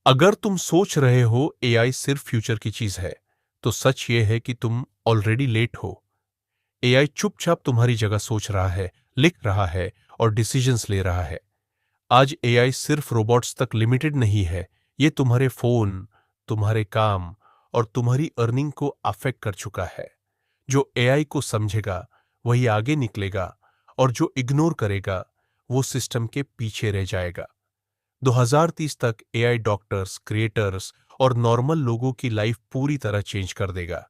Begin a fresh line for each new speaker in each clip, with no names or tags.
अगर तुम सोच रहे हो एआई सिर्फ फ्यूचर की चीज है, तो सच ये है कि तुम ऑलरेडी लेट हो। एआई चुपचाप तुम्हारी जगह सोच रहा है, लिख रहा है और डिसीजंस ले रहा है। आज एआई सिर्फ रोबोट्स तक लिमिटेड नहीं है, ये तुम्हारे फोन, तुम्हारे काम और तुम्हारी अर्निंग को अफेक्ट कर चुका है। जो एआई को समझेगा वही आगे निकलेगा, और जो इग्नोर करेगा वो सिस्टम के पीछे रह जाएगा। 2030 तक एआई डॉक्टर्स, क्रिएटर्स और नॉर्मल लोगों की लाइफ पूरी तरह चेंज कर देगा।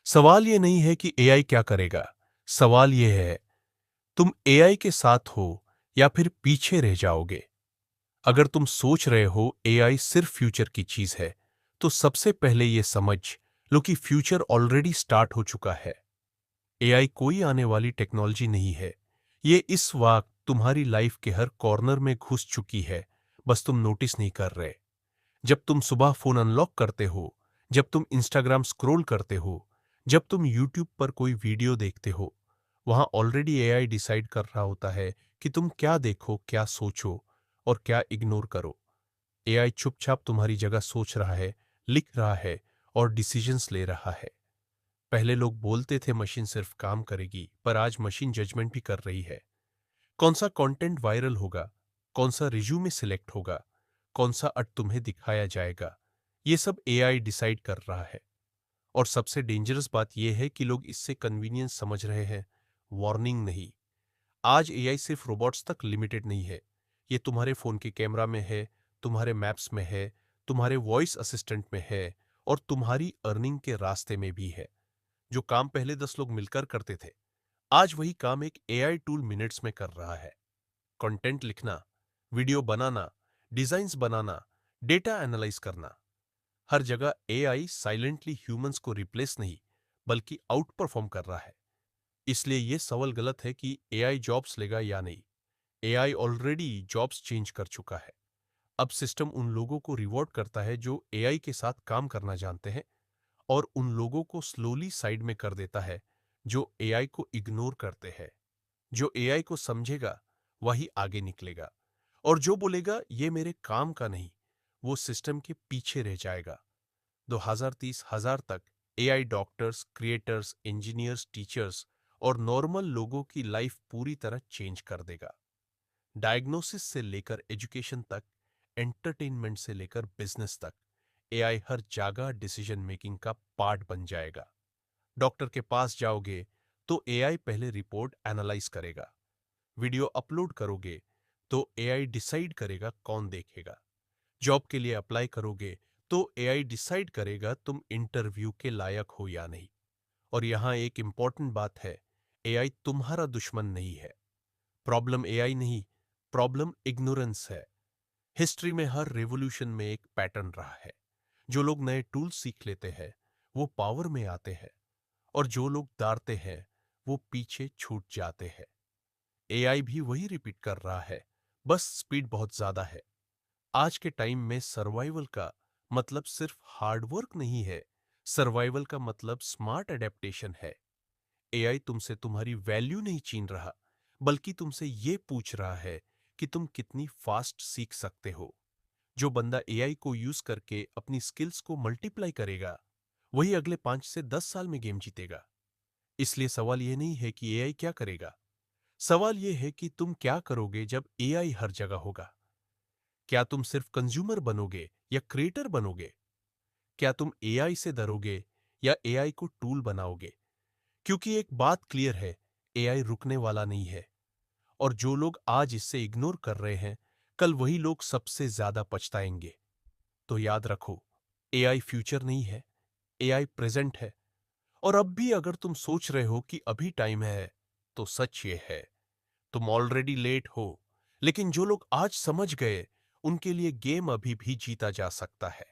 सवाल ये नहीं है कि एआई क्या करेगा, सवाल ये है तुम एआई के साथ हो या फिर पीछे रह जाओगे। अगर तुम सोच रहे हो एआई सिर्फ फ्यूचर की चीज है, तो सबसे पहले ये समझ लो कि फ्यूचर ऑलरेडी स्टार्ट हो चुका है। एआई कोई आने वाली टेक्नोलॉजी नहीं है, ये इस वक्त तुम्हारी लाइफ के हर कॉर्नर में घुस चुकी है, बस तुम नोटिस नहीं कर रहे। जब तुम सुबह फोन अनलॉक करते हो, जब तुम इंस्टाग्राम स्क्रॉल करते हो, जब तुम यूट्यूब पर कोई वीडियो देखते हो, वहां ऑलरेडी एआई डिसाइड कर रहा होता है कि तुम क्या देखो, क्या सोचो और क्या इग्नोर करो। एआई चुपचाप तुम्हारी जगह सोच रहा है, लिख रहा है और डिसीजंस ले रहा है। पहले लोग बोलते थे मशीन सिर्फ काम करेगी, पर आज मशीन जजमेंट भी कर रही है। कौन सा कंटेंट वायरल होगा, कौन सा रिज्यूमे सिलेक्ट होगा, कौन सा अड तुम्हें दिखाया जाएगा, ये सब एआई डिसाइड कर रहा है। और सबसे डेंजरस बात यह है कि लोग इससे कन्वीनियंस समझ रहे हैं, वार्निंग नहीं। आज एआई सिर्फ रोबोट्स तक लिमिटेड नहीं है, ये तुम्हारे फोन के कैमरा में है, तुम्हारे मैप्स में है, तुम्हारे वॉइस असिस्टेंट में है और तुम्हारी अर्निंग के रास्ते में भी है। जो काम पहले 10 लोग मिलकर करते थे, आज वही काम एक एआई टूल मिनट्स में कर रहा है। कंटेंट लिखना, वीडियो बनाना, डिजाइन्स बनाना, डेटा एनालाइज करना, हर जगह एआई साइलेंटली ह्यूमंस को रिप्लेस नहीं, बल्कि आउट परफॉर्म कर रहा है। इसलिए यह सवाल गलत है कि एआई जॉब्स लेगा या नहीं। एआई ऑलरेडी जॉब्स चेंज कर चुका है। अब सिस्टम उन लोगों को रिवॉर्ड करता है जो एआई के साथ काम करना जानते हैं, और उन लोगों को स्लोली साइड में कर देता है जो एआई को इग्नोर करते हैं। जो एआई को समझेगा वही आगे निकलेगा, और जो बोलेगा ये मेरे काम का नहीं, वो सिस्टम के पीछे रह जाएगा। 2030 हजार तक AI doctors, creators, engineers, teachers और नॉर्मल लोगों की लाइफ पूरी तरह चेंज कर देगा। डायग्नोसिस से लेकर एजुकेशन तक, एंटरटेनमेंट से लेकर बिजनेस तक, एआई हर जगह डिसीजन मेकिंग का पार्ट बन जाएगा। डॉक्टर के पास जाओगे तो एआई पहले रिपोर्ट एनालाइज करेगा। वीडियो अपलोड करोगे तो एआई डिसाइड करेगा कौन देखेगा। जॉब के लिए अप्लाई करोगे तो एआई डिसाइड करेगा तुम इंटरव्यू के लायक हो या नहीं। और यहां एक इंपॉर्टेंट बात है, एआई तुम्हारा दुश्मन नहीं है। प्रॉब्लम एआई नहीं, प्रॉब्लम इग्नोरेंस है। हिस्ट्री में हर रेवोल्यूशन में एक पैटर्न रहा है। जो लोग नए टूल्स सीख लेते हैं वो पावर में आते हैं, और जो लोग डारते हैं वो पीछे छूट जाते हैं। एआई भी वही रिपीट कर रहा है, बस स्पीड बहुत ज्यादा है। आज के टाइम में सर्वाइवल का मतलब सिर्फ हार्डवर्क नहीं है, सर्वाइवल का मतलब स्मार्ट एडेप्टेशन है। एआई तुमसे तुम्हारी वैल्यू नहीं छीन रहा, बल्कि तुमसे ये पूछ रहा है कि तुम कितनी फास्ट सीख सकते हो। जो बंदा एआई को यूज करके अपनी स्किल्स को मल्टीप्लाई करेगा, वही अगले 5 से 10 साल में गेम जीतेगा। इसलिए सवाल यह नहीं है कि एआई क्या करेगा, सवाल यह है कि तुम क्या करोगे जब एआई हर जगह होगा। क्या तुम सिर्फ कंज्यूमर बनोगे या क्रिएटर बनोगे? क्या तुम एआई से डरोगे या एआई को टूल बनाओगे? क्योंकि एक बात क्लियर है, एआई रुकने वाला नहीं है, और जो लोग आज इससे इग्नोर कर रहे हैं, कल वही लोग सबसे ज्यादा पछताएंगे। तो याद रखो, एआई फ्यूचर नहीं है, एआई प्रेजेंट है। और अब भी अगर तुम सोच रहे हो कि अभी टाइम है, तो सच ये है, तुम ऑलरेडी लेट हो। लेकिन जो लोग आज समझ गए, उनके लिए गेम अभी भी जीता जा सकता है।